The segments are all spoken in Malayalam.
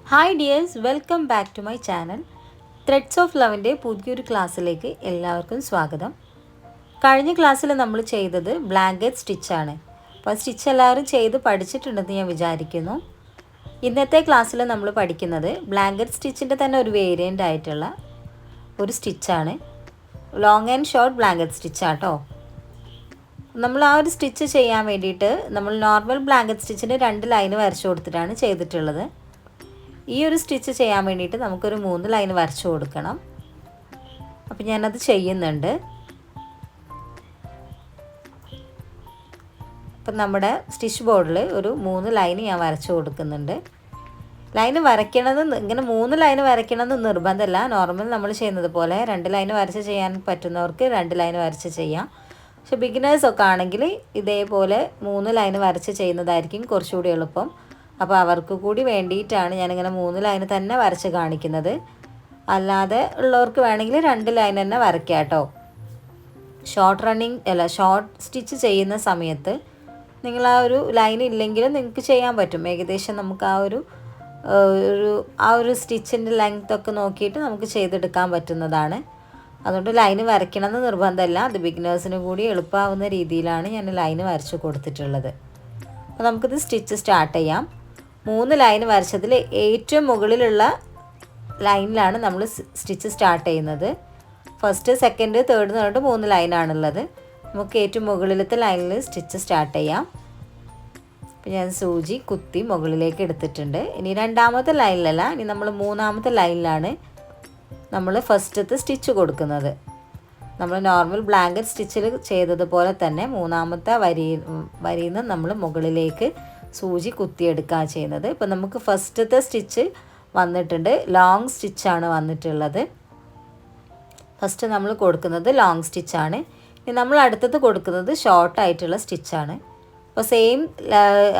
Hi dears, welcome back to my channel. Threads of ലവിൻ്റെ പുതിയൊരു ക്ലാസ്സിലേക്ക് എല്ലാവർക്കും സ്വാഗതം. കഴിഞ്ഞ ക്ലാസ്സിൽ നമ്മൾ ചെയ്തത് ബ്ലാങ്കറ്റ് സ്റ്റിച്ചാണ്. അപ്പോൾ സ്റ്റിച്ച് എല്ലാവരും ചെയ്ത് പഠിച്ചിട്ടുണ്ടെന്ന് ഞാൻ വിചാരിക്കുന്നു. ഇന്നത്തെ ക്ലാസ്സിൽ നമ്മൾ പഠിക്കുന്നത് ബ്ലാങ്കറ്റ് സ്റ്റിച്ചിൻ്റെ തന്നെ ഒരു വേരിയൻ്റ് ആയിട്ടുള്ള ഒരു സ്റ്റിച്ചാണ്. ലോങ് ആൻഡ് ഷോർട്ട് ബ്ലാങ്കറ്റ് സ്റ്റിച്ചാട്ടോ. നമ്മൾ ആ ഒരു സ്റ്റിച്ച് ചെയ്യാൻ വേണ്ടിയിട്ട് നമ്മൾ നോർമൽ ബ്ലാങ്കറ്റ് സ്റ്റിച്ചിന് 2 ലൈന് വരച്ചു കൊടുത്തിട്ടാണ് ചെയ്തിട്ടുള്ളത്. ഈ ഒരു സ്റ്റിച്ച് ചെയ്യാൻ വേണ്ടിയിട്ട് നമുക്കൊരു 3 ലൈൻ വരച്ചു കൊടുക്കണം. അപ്പോൾ ഞാനത് ചെയ്യുന്നുണ്ട്. അപ്പം നമ്മുടെ സ്റ്റിച്ച് ബോർഡിൽ ഒരു 3 ലൈൻ ഞാൻ വരച്ചു കൊടുക്കുന്നുണ്ട്. ലൈൻ വരയ്ക്കണത് ഇങ്ങനെ 3 ലൈൻ വരയ്ക്കണമെന്ന് നിർബന്ധമല്ല. നോർമൽ നമ്മൾ ചെയ്യുന്നത് പോലെ 2 ലൈൻ വരച്ച് ചെയ്യാൻ പറ്റുന്നവർക്ക് 2 ലൈൻ വരച്ച് ചെയ്യാം. പക്ഷെ ബിഗിനേഴ്സൊക്കെ ആണെങ്കിൽ ഇതേപോലെ 3 ലൈൻ വരച്ച് ചെയ്യുന്നതായിരിക്കും കുറച്ചുകൂടി എളുപ്പം. അപ്പോൾ അവർക്ക് കൂടി വേണ്ടിയിട്ടാണ് ഞാനിങ്ങനെ 3 ലൈൻ തന്നെ വരച്ച് കാണിക്കുന്നത്. അല്ലാതെ ഉള്ളവർക്ക് വേണമെങ്കിൽ 2 ലൈൻ തന്നെ വരയ്ക്കാം കേട്ടോ. ഷോർട്ട് സ്റ്റിച്ച് ചെയ്യുന്ന സമയത്ത് നിങ്ങൾ ആ ഒരു ലൈൻ ഇല്ലെങ്കിലും നിങ്ങൾക്ക് ചെയ്യാൻ പറ്റും. ഏകദേശം നമുക്ക് ആ ഒരു സ്റ്റിച്ചിൻ്റെ ലെങ്ത്തൊക്കെ നോക്കിയിട്ട് നമുക്ക് ചെയ്തെടുക്കാൻ പറ്റുന്നതാണ്. അതുകൊണ്ട് ലൈന് വരയ്ക്കണമെന്ന് നിർബന്ധമല്ല. അത് ബിഗിനേഴ്സിന് കൂടി എളുപ്പമാവുന്ന രീതിയിലാണ് ഞാൻ ലൈന് വരച്ച് കൊടുത്തിട്ടുള്ളത്. അപ്പോൾ നമുക്കിത് സ്റ്റിച്ച് സ്റ്റാർട്ട് ചെയ്യാം. 3 ലൈൻ വരച്ചതിൽ ഏറ്റവും മുകളിലുള്ള ലൈനിലാണ് നമ്മൾ സ്റ്റിച്ച് സ്റ്റാർട്ട് ചെയ്യുന്നത്. ഫസ്റ്റ്, സെക്കൻഡ്, തേർഡ് എന്ന് പറഞ്ഞിട്ട് 3 ലൈനാണുള്ളത്. നമുക്ക് ഏറ്റവും മുകളിലത്തെ ലൈനിൽ സ്റ്റിച്ച് സ്റ്റാർട്ട് ചെയ്യാം. അപ്പോൾ ഞാൻ സൂചി കുത്തി മുകളിലേക്ക് എടുത്തിട്ടുണ്ട്. ഇനി രണ്ടാമത്തെ ലൈനിലല്ല, ഇനി നമ്മൾ 3-ാമത്തെ ലൈനിലാണ് നമ്മൾ ഫസ്റ്റത്തെ സ്റ്റിച്ച് കൊടുക്കുന്നത്. നമ്മൾ നോർമൽ ബ്ലാങ്കറ്റ് സ്റ്റിച്ചിൽ ചെയ്തതുപോലെ തന്നെ 3-ാമത്തെ വരിയിൽ നിന്ന് നമ്മൾ മുകളിലേക്ക് സൂചി കുത്തിയെടുക്കുകയാണ് ചെയ്യുന്നത്. ഇപ്പോൾ നമുക്ക് ഫസ്റ്റത്തെ സ്റ്റിച്ച് വന്നിട്ടുണ്ട്, ലോങ് സ്റ്റിച്ചാണ് വന്നിട്ടുള്ളത്. ഫസ്റ്റ് നമ്മൾ കൊടുക്കുന്നത് ലോങ് സ്റ്റിച്ചാണ്. ഇനി നമ്മൾ അടുത്തത് കൊടുക്കുന്നത് ഷോർട്ടായിട്ടുള്ള സ്റ്റിച്ചാണ്. അപ്പോൾ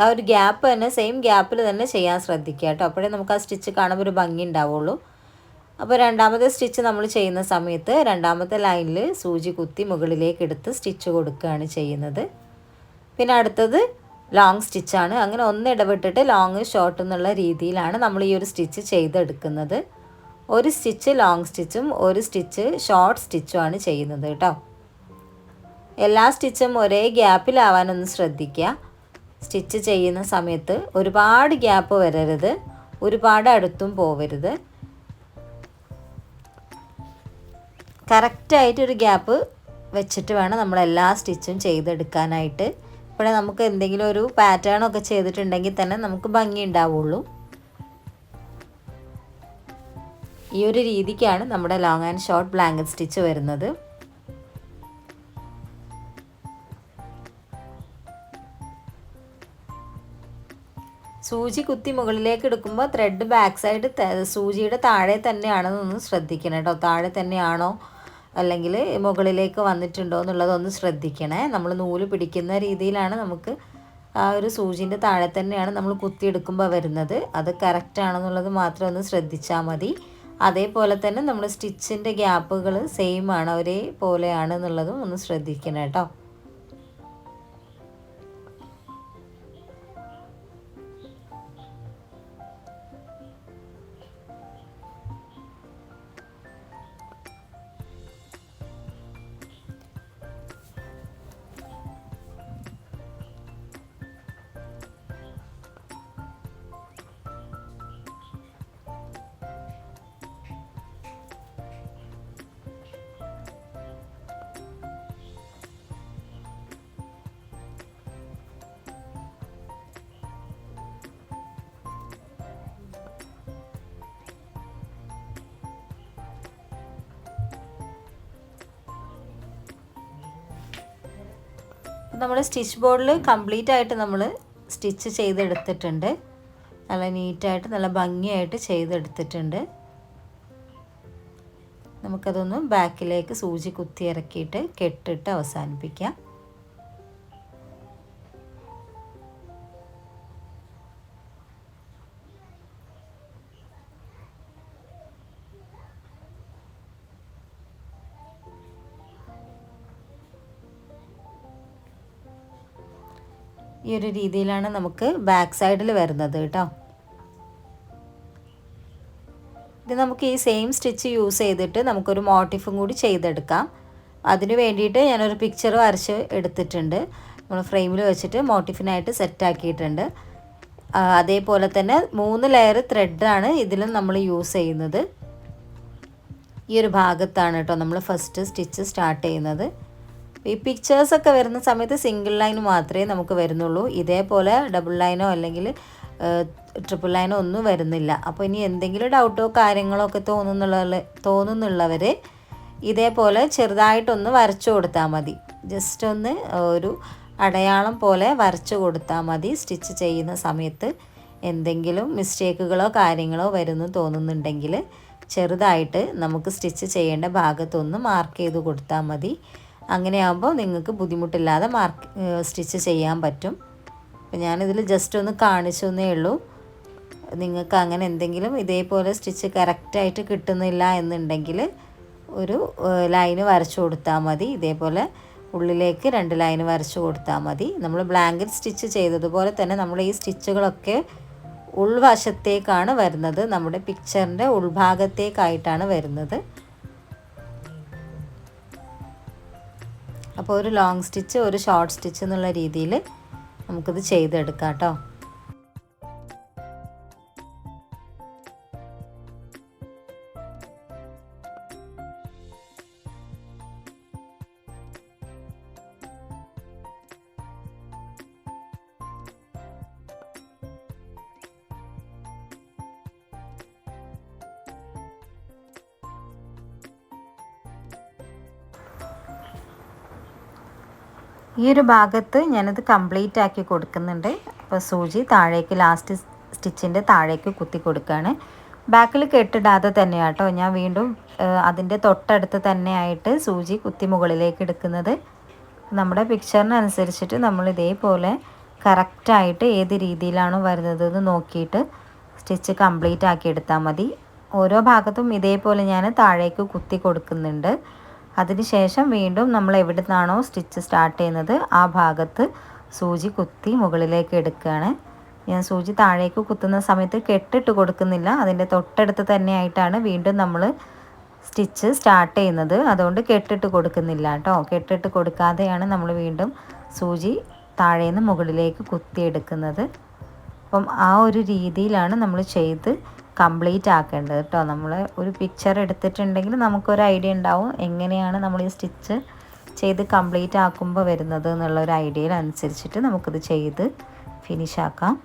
ആ ഒരു ഗ്യാപ്പ് തന്നെ സെയിം ഗ്യാപ്പിൽ തന്നെ ചെയ്യാൻ ശ്രദ്ധിക്കുക കേട്ടോ. അപ്പോഴേ നമുക്ക് ആ സ്റ്റിച്ച് കാണുമ്പോൾ ഒരു ഭംഗി ഉണ്ടാവുള്ളൂ. അപ്പോൾ രണ്ടാമത്തെ സ്റ്റിച്ച് നമ്മൾ ചെയ്യുന്ന സമയത്ത് 2-ാമത്തെ ലൈനിൽ സൂചി കുത്തി മുകളിലേക്ക് എടുത്ത് സ്റ്റിച്ച് കൊടുക്കുകയാണ് ചെയ്യുന്നത്. പിന്നെ അടുത്തത് ലോങ് സ്റ്റിച്ചാണ്. അങ്ങനെ ഒന്ന് ഇടവിട്ടിട്ട് ലോങ് ഷോർട്ട് എന്നുള്ള രീതിയിലാണ് നമ്മൾ ഈ ഒരു സ്റ്റിച്ച് ചെയ്തെടുക്കുന്നത്. ഒരു സ്റ്റിച്ച് ലോങ് സ്റ്റിച്ചും ഒരു സ്റ്റിച്ച് ഷോർട്ട് സ്റ്റിച്ചുമാണ് ചെയ്യുന്നത് കേട്ടോ. എല്ലാ സ്റ്റിച്ചും ഒരേ ഗ്യാപ്പിലാവാനൊന്ന് ശ്രദ്ധിക്കുക. സ്റ്റിച്ച് ചെയ്യുന്ന സമയത്ത് ഒരുപാട് ഗ്യാപ്പ് വരരുത്, ഒരുപാട് അടുത്തും പോവരുത്. കറക്റ്റായിട്ടൊരു ഗ്യാപ്പ് വെച്ചിട്ട് വേണം നമ്മളെല്ലാ സ്റ്റിച്ചും ചെയ്തെടുക്കാനായിട്ട്. ഇവിടെ നമുക്ക് എന്തെങ്കിലും ഒരു പാറ്റേണൊക്കെ ചെയ്തിട്ടുണ്ടെങ്കിൽ തന്നെ നമുക്ക് ഭംഗി ഉണ്ടാവുള്ളൂ. ഈ ഒരു രീതിക്കാണ് നമ്മുടെ long and short blanket stitch വരുന്നത്. സൂചി കുത്തി മുകളിലേക്ക് എടുക്കുമ്പോൾ ത്രെഡ് ബാക്ക് സൈഡ് സൂചിയുടെ താഴെ തന്നെയാണെന്നൊന്ന് ശ്രദ്ധിക്കണം കേട്ടോ. താഴെ തന്നെയാണോ അല്ലെങ്കിൽ മുകളിലേക്ക് വന്നിട്ടുണ്ടോ എന്നുള്ളതൊന്ന് ശ്രദ്ധിക്കണേ. നമ്മൾ നൂല് പിടിക്കുന്ന രീതിയിലാണ് നമുക്ക് ആ ഒരു സൂചിൻ്റെ താഴെ തന്നെയാണ് നമ്മൾ കുത്തിയെടുക്കുമ്പോൾ വരുന്നത്. അത് കറക്റ്റ് ആണെന്നുള്ളത് മാത്രം ഒന്ന് ശ്രദ്ധിച്ചാൽ മതി. അതേപോലെ തന്നെ നമ്മൾ സ്റ്റിച്ചിൻ്റെ ഗ്യാപ്പുകൾ സെയിം ആണ്, ഒരേപോലെയാണ് എന്നുള്ളതും ഒന്ന് ശ്രദ്ധിക്കണം കേട്ടോ. നമ്മുടെ സ്റ്റിച്ച് ബോർഡിൽ കംപ്ലീറ്റ് ആയിട്ട് നമ്മൾ സ്റ്റിച്ച് ചെയ്തെടുത്തിട്ടുണ്ട്. നല്ല നീറ്റായിട്ട് നല്ല ഭംഗിയായിട്ട് ചെയ്തെടുത്തിട്ടുണ്ട്. നമുക്കതൊന്ന് ബാക്കിലേക്ക് സൂചി കുത്തി ഇറക്കിയിട്ട് കെട്ടിട്ട് അവസാനിപ്പിക്കാം. ഈ ഒരു രീതിയിലാണ് നമുക്ക് ബാക്ക് സൈഡിൽ വരുന്നത് കേട്ടോ. ഇത് നമുക്ക് ഈ സെയിം സ്റ്റിച്ച് യൂസ് ചെയ്തിട്ട് നമുക്കൊരു മോട്ടിഫും കൂടി ചെയ്തെടുക്കാം. അതിന് വേണ്ടിയിട്ട് ഞാനൊരു പിക്ചർ വരച്ച് എടുത്തിട്ടുണ്ട്. നമ്മൾ ഫ്രെയിമിൽ വെച്ചിട്ട് മോട്ടിഫിനായിട്ട് സെറ്റാക്കിയിട്ടുണ്ട്. അതേപോലെ തന്നെ 3 ലെയർ ത്രെഡാണ് ഇതിലും നമ്മൾ യൂസ് ചെയ്യുന്നത്. ഈ ഒരു ഭാഗത്താണ് കേട്ടോ നമ്മൾ ഫസ്റ്റ് സ്റ്റിച്ച് സ്റ്റാർട്ട് ചെയ്യുന്നത്. ഈ പിക്ചേഴ്സൊക്കെ വരുന്ന സമയത്ത് സിംഗിൾ ലൈൻ മാത്രമേ നമുക്ക് വരുന്നുള്ളൂ. ഇതേപോലെ ഡബിൾ ലൈനോ അല്ലെങ്കിൽ ട്രിപ്പിൾ ലൈനോ ഒന്നും വരുന്നില്ല. അപ്പോൾ ഇനി എന്തെങ്കിലും ഡൗട്ടോ കാര്യങ്ങളോ ഒക്കെ തോന്നുന്നുള്ളവർ ഇതേപോലെ ചെറുതായിട്ടൊന്ന് വരച്ചു കൊടുത്താൽ മതി. ജസ്റ്റ് ഒന്ന് ഒരു അടയാളം പോലെ വരച്ചു കൊടുത്താൽ മതി. സ്റ്റിച്ച് ചെയ്യുന്ന സമയത്ത് എന്തെങ്കിലും മിസ്റ്റേക്കുകളോ കാര്യങ്ങളോ വരുന്നു തോന്നുന്നുണ്ടെങ്കിൽ ചെറുതായിട്ട് നമുക്ക് സ്റ്റിച്ച് ചെയ്യേണ്ട ഭാഗത്തൊന്ന് മാർക്ക് ചെയ്ത് കൊടുത്താൽ മതി. അങ്ങനെയാകുമ്പോൾ നിങ്ങൾക്ക് ബുദ്ധിമുട്ടില്ലാതെ സ്റ്റിച്ച് ചെയ്യാൻ പറ്റും. അപ്പോൾ ഞാനിതിൽ ജസ്റ്റ് ഒന്ന് കാണിച്ചെന്നേ ഉള്ളൂ. നിങ്ങൾക്ക് അങ്ങനെ എന്തെങ്കിലും ഇതേപോലെ സ്റ്റിച്ച് കറക്റ്റായിട്ട് കിട്ടുന്നില്ല എന്നുണ്ടെങ്കിൽ ഒരു ലൈന് വരച്ചു കൊടുത്താൽ മതി. ഇതേപോലെ ഉള്ളിലേക്ക് 2 ലൈന് വരച്ചു കൊടുത്താൽ മതി. നമ്മൾ ബ്ലാങ്കറ്റ് സ്റ്റിച്ച് ചെയ്തതുപോലെ തന്നെ നമ്മൾ ഈ സ്റ്റിച്ചുകളൊക്കെ ഉൾവശത്തേക്കാണ് വരുന്നത്. നമ്മുടെ പിക്ചറിൻ്റെ ഉൾഭാഗത്തേക്കായിട്ടാണ് വരുന്നത്. അപ്പോൾ ഒരു ലോങ് സ്റ്റിച്ച് ഒരു ഷോർട്ട് സ്റ്റിച്ച് എന്നുള്ള രീതിയിൽ നമുക്കിത് ചെയ്തെടുക്കാം കേട്ടോ. ഈ ഒരു ഭാഗത്ത് ഞാനത് കംപ്ലീറ്റ് ആക്കി കൊടുക്കുന്നുണ്ട്. അപ്പോൾ സൂചി താഴേക്ക് ലാസ്റ്റ് സ്റ്റിച്ചിൻ്റെ താഴേക്ക് കുത്തി കൊടുക്കുകയാണ്. ബാക്കിൽ കെട്ടിടാതെ തന്നെയാണ് കേട്ടോ ഞാൻ വീണ്ടും അതിൻ്റെ തൊട്ടടുത്ത് തന്നെയായിട്ട് സൂചി കുത്തി മുകളിലേക്ക് എടുക്കുന്നത്. നമ്മുടെ പിക്ചറിനനുസരിച്ചിട്ട് നമ്മൾ ഇതേപോലെ കറക്റ്റായിട്ട് ഏത് രീതിയിലാണോ വരുന്നതെന്ന് നോക്കിയിട്ട് സ്റ്റിച്ച് കംപ്ലീറ്റ് ആക്കി എടുത്താൽ മതി. ഓരോ ഭാഗത്തും ഇതേപോലെ ഞാൻ താഴേക്ക് കുത്തി കൊടുക്കുന്നുണ്ട്. അതിനുശേഷം വീണ്ടും നമ്മൾ എവിടെ നിന്നാണോ സ്റ്റിച്ച് സ്റ്റാർട്ട് ചെയ്യുന്നത് ആ ഭാഗത്ത് സൂചി കുത്തി മുകളിലേക്ക് എടുക്കുകയാണ്. ഞാൻ സൂചി താഴേക്ക് കുത്തുന്ന സമയത്ത് കെട്ടിട്ട് കൊടുക്കുന്നില്ല. അതിൻ്റെ തൊട്ടടുത്ത് തന്നെയായിട്ടാണ് വീണ്ടും നമ്മൾ സ്റ്റിച്ച് സ്റ്റാർട്ട് ചെയ്യുന്നത്. അതുകൊണ്ട് കെട്ടിട്ട് കൊടുക്കുന്നില്ല കേട്ടോ. കെട്ടിട്ട് കൊടുക്കാതെയാണ് നമ്മൾ വീണ്ടും സൂചി താഴേന്ന് മുകളിലേക്ക് കുത്തിയെടുക്കുന്നത്. അപ്പം ആ ഒരു രീതിയിലാണ് നമ്മൾ ചെയ്ത് കംപ്ലീറ്റ് ആക്കേണ്ടത് കേട്ടോ. നമ്മൾ ഒരു പിക്ചർ എടുത്തിട്ടുണ്ടെങ്കിൽ നമുക്കൊരു ഐഡിയ ഉണ്ടാവും എങ്ങനെയാണ് നമ്മൾ ഈ സ്റ്റിച്ച് ചെയ്ത് കംപ്ലീറ്റ് ആക്കുമ്പോൾ വരുന്നത് എന്നുള്ളൊരു ഐഡിയയിലനുസരിച്ചിട്ട് നമുക്കിത് ചെയ്ത് ഫിനിഷ് ആക്കാം.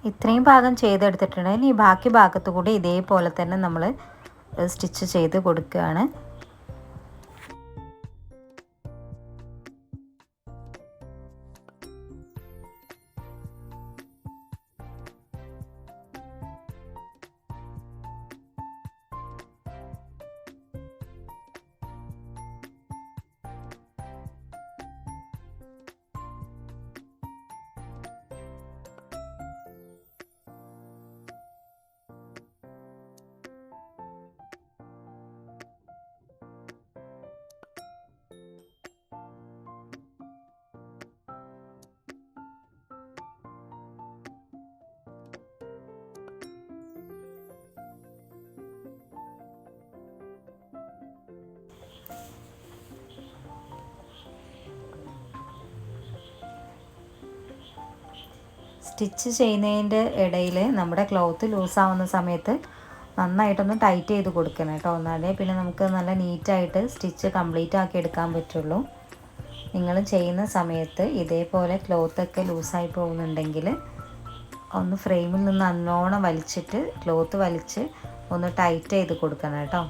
ഇത്രയും ഭാഗം ചെയ്തെടുത്തിട്ടുണ്ടെങ്കിൽ ഈ ബാക്കി ഭാഗത്തു കൂടി ഇതേപോലെ തന്നെ നമ്മൾ സ്റ്റിച്ച് ചെയ്ത് കൊടുക്കുകയാണ്. സ്റ്റിച്ച് ചെയ്യുന്നതിൻ്റെ ഇടയിൽ നമ്മുടെ ക്ലോത്ത് ലൂസാവുന്ന സമയത്ത് നന്നായിട്ടൊന്ന് ടൈറ്റ് ചെയ്ത് കൊടുക്കണം കേട്ടോ. എന്നാലേ പിന്നെ നമുക്ക് നല്ല നീറ്റായിട്ട് സ്റ്റിച്ച് കംപ്ലീറ്റ് ആക്കി എടുക്കാൻ പറ്റുള്ളൂ. നിങ്ങൾ ചെയ്യുന്ന സമയത്ത് ഇതേപോലെ ക്ലോത്തൊക്കെ ലൂസായി പോകുന്നുണ്ടെങ്കിൽ ഒന്ന് ഫ്രെയിമിൽ നിന്ന് നല്ലോണം വലിച്ചിട്ട് ക്ലോത്ത് വലിച്ച് ഒന്ന് ടൈറ്റ് ചെയ്ത് കൊടുക്കണം കേട്ടോ.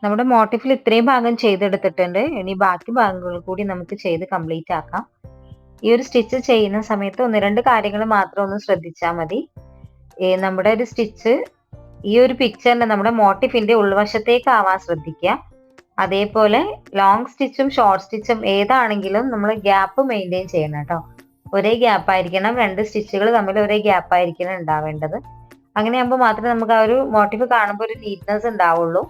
നമ്മുടെ മോട്ടിഫിൽ ഇത്രയും ഭാഗം ചെയ്തെടുത്തിട്ടുണ്ട്. ഇനി ബാക്കി ഭാഗങ്ങൾ കൂടി നമുക്ക് ചെയ്ത് കംപ്ലീറ്റ് ആക്കാം. ഈ ഒരു സ്റ്റിച്ച് ചെയ്യുന്ന സമയത്ത് 1-2 കാര്യങ്ങൾ മാത്രം ഒന്ന് ശ്രദ്ധിച്ചാൽ മതി. നമ്മുടെ ഒരു സ്റ്റിച്ച് ഈ ഒരു പിക്ചറിന്റെ നമ്മുടെ മോട്ടിഫിന്റെ ഉൾവശത്തേക്ക് ആവാൻ ശ്രദ്ധിക്കുക. അതേപോലെ ലോങ് സ്റ്റിച്ചും ഷോർട്ട് സ്റ്റിച്ചും ഏതാണെങ്കിലും നമ്മൾ ഗ്യാപ്പ് മെയിൻറ്റെയിൻ ചെയ്യണം കേട്ടോ. ഒരേ ഗ്യാപ്പ് ആയിരിക്കണം, 2 സ്റ്റിച്ചുകൾ തമ്മിൽ ഒരേ ഗ്യാപ്പ് ആയിരിക്കണം ഉണ്ടാവേണ്ടത്. അങ്ങനെയാകുമ്പോൾ മാത്രമേ നമുക്ക് ആ ഒരു മോട്ടിഫ് കാണുമ്പോൾ ഒരു നീറ്റ്നെസ് ഉണ്ടാവുള്ളൂ.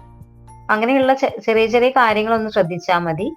അങ്ങനെയുള്ള ചെറിയ ചെറിയ കാര്യങ്ങളൊന്ന് ശ്രദ്ധിച്ചാൽ മതി.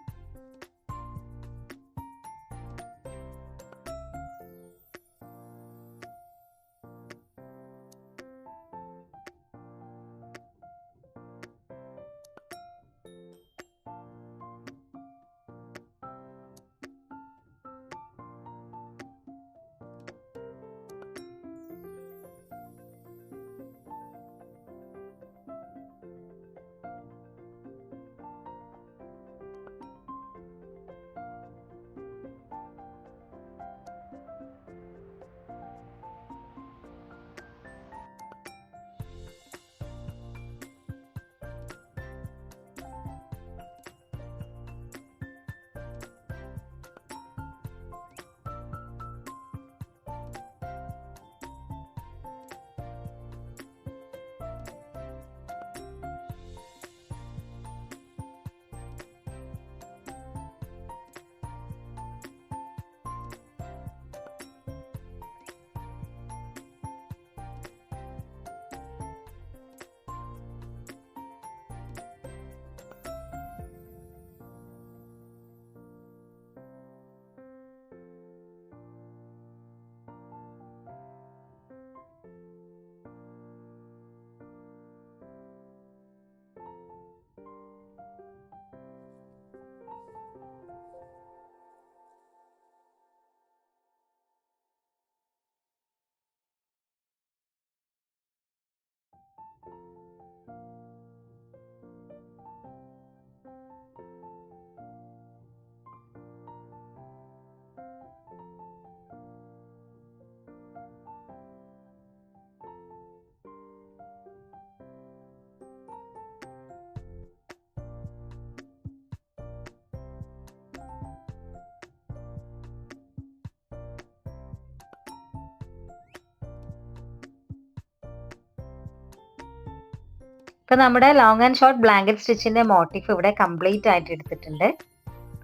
ഇപ്പം നമ്മുടെ ലോങ് ആൻഡ് ഷോർട്ട് ബ്ലാങ്കറ്റ് സ്റ്റിച്ചിൻ്റെ മോട്ടീഫ് ഇവിടെ കംപ്ലീറ്റ് ആയിട്ട് എടുത്തിട്ടുണ്ട്.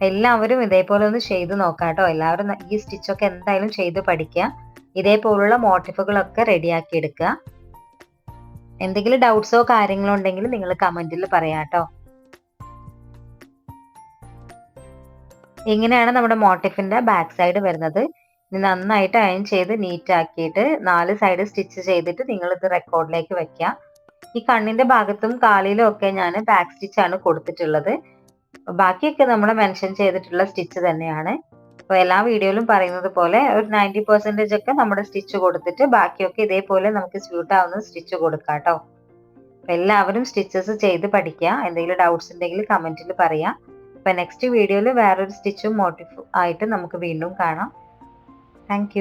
എല്ലാവരും ഇതേപോലെ ഒന്ന് ചെയ്ത് നോക്കാം കേട്ടോ. എല്ലാവരും ഈ സ്റ്റിച്ചൊക്കെ എന്തായാലും ചെയ്ത് പഠിക്കുക. ഇതേപോലുള്ള മോട്ടീഫുകളൊക്കെ റെഡിയാക്കി എടുക്കുക. എന്തെങ്കിലും ഡൗട്ട്സോ കാര്യങ്ങളോ ഉണ്ടെങ്കിൽ നിങ്ങൾ കമൻറ്റിൽ പറയാം കേട്ടോ. ഇങ്ങനെയാണ് നമ്മുടെ മോട്ടീഫിൻ്റെ ബാക്ക് സൈഡ് വരുന്നത്. ഇനി നന്നായിട്ട് അയൺ ചെയ്ത് നീറ്റ് ആക്കിയിട്ട് 4 സൈഡ് സ്റ്റിച്ച് ചെയ്തിട്ട് നിങ്ങളിത് റെക്കോർഡിലേക്ക് വെക്കുക. ഈ കണ്ണിൻ്റെ ഭാഗത്തും കാലിലും ഒക്കെ ഞാൻ ബാക്ക് സ്റ്റിച്ചാണ് കൊടുത്തിട്ടുള്ളത്. ബാക്കിയൊക്കെ നമ്മൾ മെൻഷൻ ചെയ്തിട്ടുള്ള സ്റ്റിച്ച് തന്നെയാണ്. അപ്പോൾ എല്ലാ വീഡിയോയിലും പറയുന്നത് പോലെ ഒരു 90% ഒക്കെ നമ്മുടെ സ്റ്റിച്ച് കൊടുത്തിട്ട് ബാക്കിയൊക്കെ ഇതേപോലെ നമുക്ക് സ്യൂട്ട് ആവുന്ന സ്റ്റിച്ച് കൊടുക്കാം കേട്ടോ. അപ്പോൾ എല്ലാവരും സ്റ്റിച്ചസ് ചെയ്ത് പഠിക്കുക. എന്തെങ്കിലും ഡൗട്ട്സ് ഉണ്ടെങ്കിൽ കമൻറ്റിൽ പറയാം. അപ്പോൾ നെക്സ്റ്റ് വീഡിയോയിൽ വേറൊരു സ്റ്റിച്ചും മോട്ടീഫ് ആയിട്ട് നമുക്ക് വീണ്ടും കാണാം. താങ്ക്